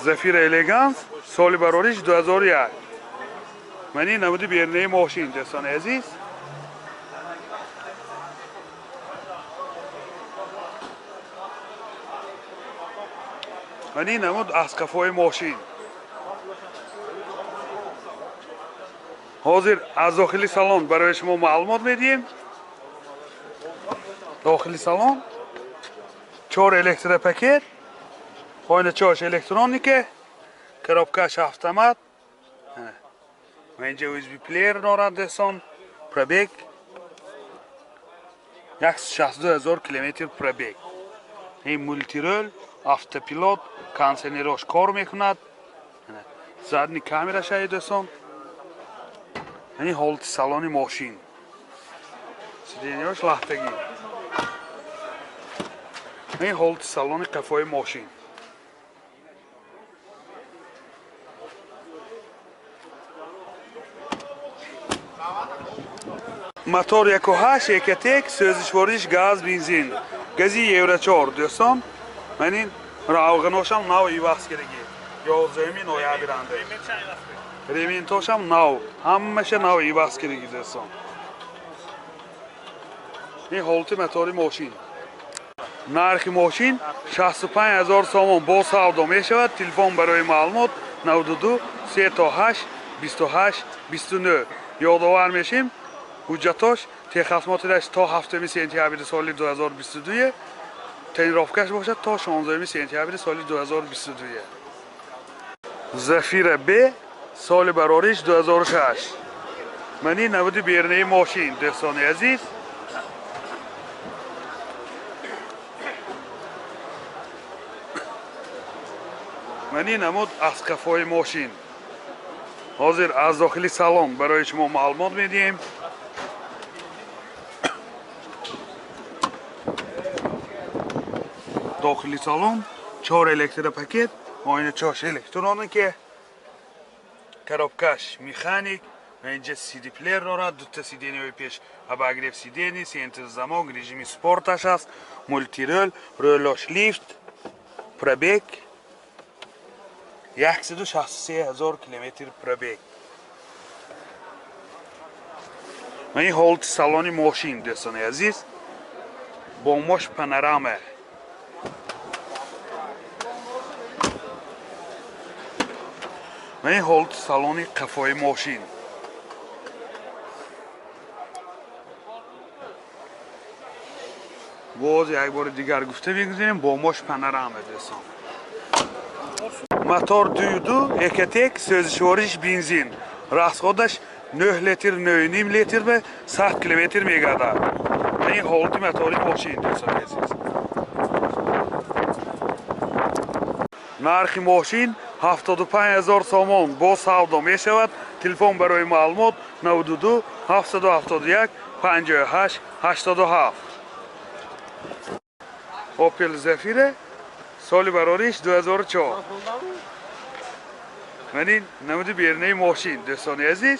Zafira Elegans соли барориш 2001. Мани намуди бернаи мошин дӯстони азиз. Мани намуд аз қафои мошин. ҳозир аз дохили салон барои шумо маълумот медиҳем. дохили салон 4 электропакет, хойначош электроника, коробкаш автомат. ва инҷа USB плеер дорад дӯстон. пробег 162000 километр пробег. ин мультирол, автопилот, кондитсионерош кор мекунад. задни камераш ай дӯстон. ин ҳолати салони мошин. сиденияш лахтагӣ. ин ҳолати салони қафои мошин. мотор 1.8 екатек сӯзишвориш газ бензин. гази евро 4 дӯстон. манин равғаношам нав иваз кирги. 11 ноябр анде. рементошам нав. ҳамаша нав иваз кирги дӯстон. ин ҳолати мотори мошин. нархи мошин 65000 сомон бо савдо мешавад. телефон барои маълумот 92 38 28 29. ёдовар мешим. ҳуҷҷатош техасмотираш то 7 сентябри соли 2022. тренировкаш бошад то 16 сентябри соли 2022. зафира б соли барориш 2006. мани намуди бернаи мошин дӯстони азиз. мани намуд аз қафои мошин. ҳозир аз дохили салон барои шумо маълумот медиҳем. дохили салон 4 электропакет, ойначош электроника, коробкаш механик, инҷа CD плеер дорад, дута сидениҳои пеш обогрев сидени, сентр замок, режими спорташ аст, мультирол, рӯлош лифт, пробег 163000 километр пробег. ин ҳолати салони мошин дӯстони азиз. бомош панорама. ин ҳолати салони қафои мошин. боз якбори дигар гуфта бигузарем бомош панорама дӯстон. мотор 2.2 екатек сӯзишвориш бензин. расходаш 9 литр 9.5 литр ба 100 километр мегардад. ин ҳолати мотори мошин дӯстони азиз. нархи мошин 75000 сомон бо савдо мешавад. телефон барои маълумот 92 771 58 87. Opel Zafira соли барориш 2004. манин намуди бернаи мошин дӯстони азиз.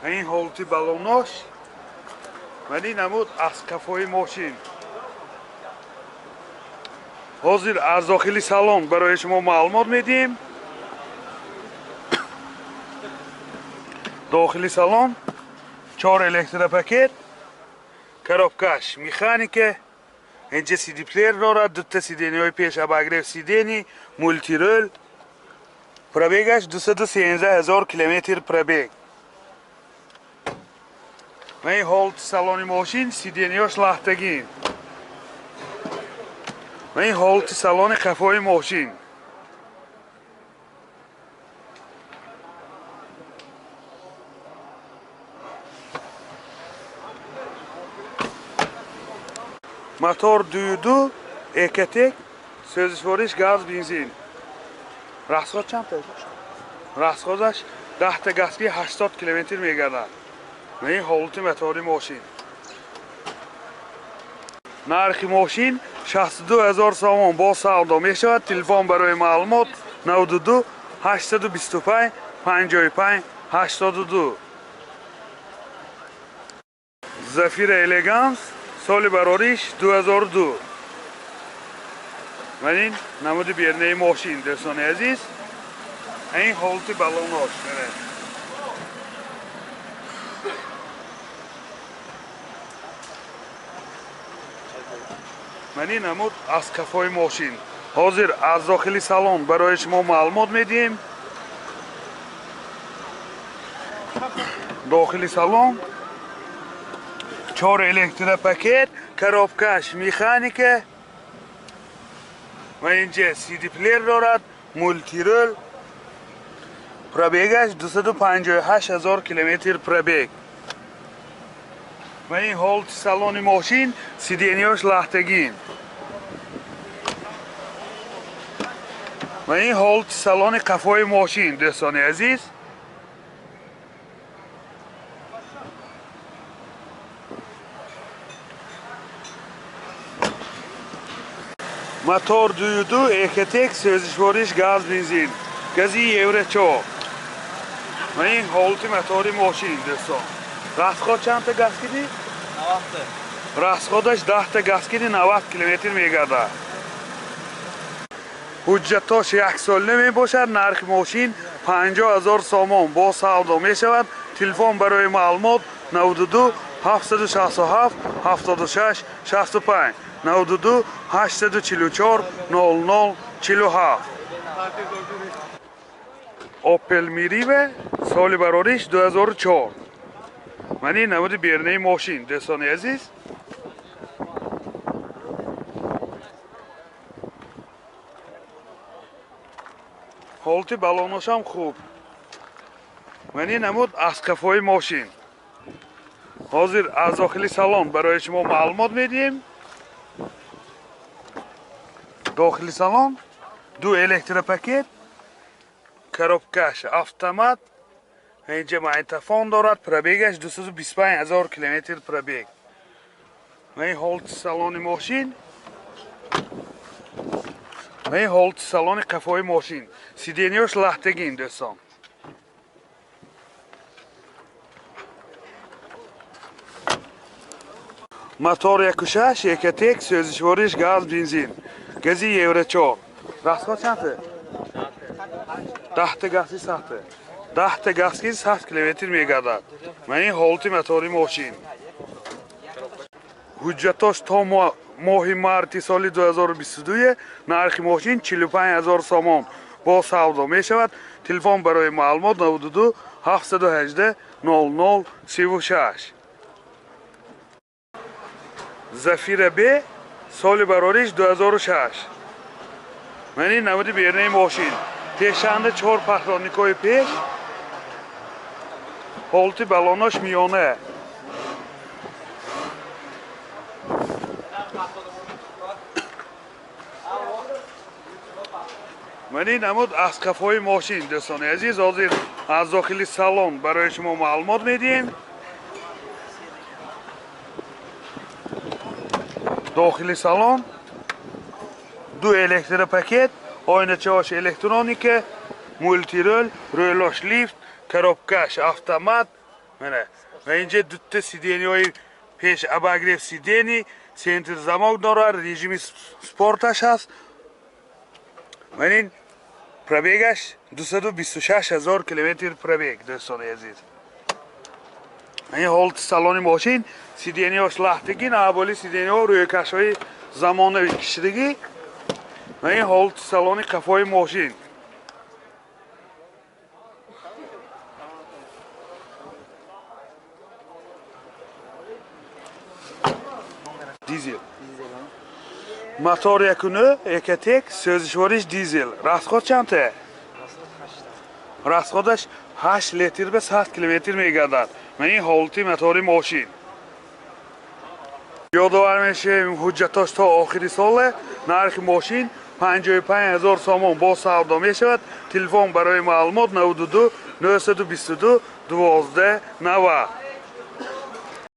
ин ҳолати балонош. манин намуд аз қафои мошин. ҳозир аз дохили салон барои шумо маълумот медиҳем. дохили салон 4 электропакет, коробкаш механика, инҷа CD плеер дорад, дута сидениҳои пеш обогрев сидени, мультирол, пробегаш 213000 километр пробег. ин ҳолати салони мошин сидениҳош лахтагин. ин ҳолати салони қафои мошин. мотор 2.2 екатек сӯзишвориш газ бензин. расход чанд аст? расходаш 10 газки 80 километр мегардад. ин ҳолати мотори мошин. нархи мошин 62000 сомон бо савдо мешавад. телефон барои маълумот 92 825 55 82. Zafira Elegans соли барориш 2002. این نمود بیرنه ماشین دوستان عزیز. این حالت بالوناش این نمود از کفای ماشین. حاضر از داخلی سالن برای شما معلومات میدیم. داخلی سالن 4 الکترو پاکت، коробкаш مکانیکه و اینجا CD پلیر دارد، مولتی رول. پرابیگش 258,000 کیلومتر پرابیگ. و این حالت سالن ماشین سیدینیاش لختگین. و این حالت سالن قفای ماشین دوستان عزیز. موتور 22 1.1 سوزشوارش گاز بنزین گازی یورو 4. و این حالت موتور ماشین دوستان. راسخود چند تا گاز کردی؟ 90 تا. راسخودش 10 تا گاز کردی 90 کیلومتر میگرده. حجتاش 1 سال نمی باشد. نرخ ماشین 50,000 سامان با سودا می شود. تلفن برای معلومات 92 767 76 65 92 844 00 47. اوپل میریوه سال برارش 2004. من این نمود بیرنه ماشین دوستان عزیز. حالت بالوناش هم خوب. من این نمود از کفای ماشین. حاضر از داخلی سالن برای شما معلومات میدیم. داخلی سالن 2 الکترو پاکت، коробкаш автомат. اینجا مایتافون دارد. پرابیگش 225,000 کیلومتر پرابیگ. و این حالت سالن ماشین. و این حالت سالن قفای ماشین سیدینیاش لختگین دوستان. موتور 1.6 1.1 سوزشوارش گاز بنزین گازی یورو 4. راسخود چنده؟ 10 تا گازی ساخته. 10 تا گازی 60 کیلومتر میگردد. و این حالت موتور ماشین. حجتاش تا ماه مارت سال 2022 نرخ ماشین 45,000 سامان با سودا می شود. تلفن برای معلومات 92 718 00 36. زفیر بی سال برارش 2006. من این نمود بیرنه ماشین. پیشنده 4 پخرانیکای پیش. حالت بالوناش میانه. من این نمود از کفای ماشین دوستان عزیز. حاضر از داخلی سالن برای شما معلومات میدیم. داخلی سالن 2 الکترو پاکت، آینه هاش الکترونیکه، مولتی رول، رولاش لیفت، коробкаш автомат. و اینجا 2 تا سیدینی های پیش اباگریف سیدینی، سنتر زماک دارد، رژیم سپورتش هست. و این پرابیگش 226,000 کیلومتر پرابیگ دوستان عزیز. این حالت سالن ماشین سیدینی هاش لختگین، اولی سیدینی ها روی کشهای زمانه کشیدگی. و این حالت سالن قفای ماشین. دیزل. موتور 1.1 سوزشوارش دیزل. راسخود چنده؟ راسخودش 8 لیتر به 100 کیلومتر میگردد. من این حالت موتور ماشین. یادآور میشیم حجتاش تا آخری ساله. نرخ ماشین 55,000 سامان با سودا می شود. تلفن برای معلومات 92 922 12 90.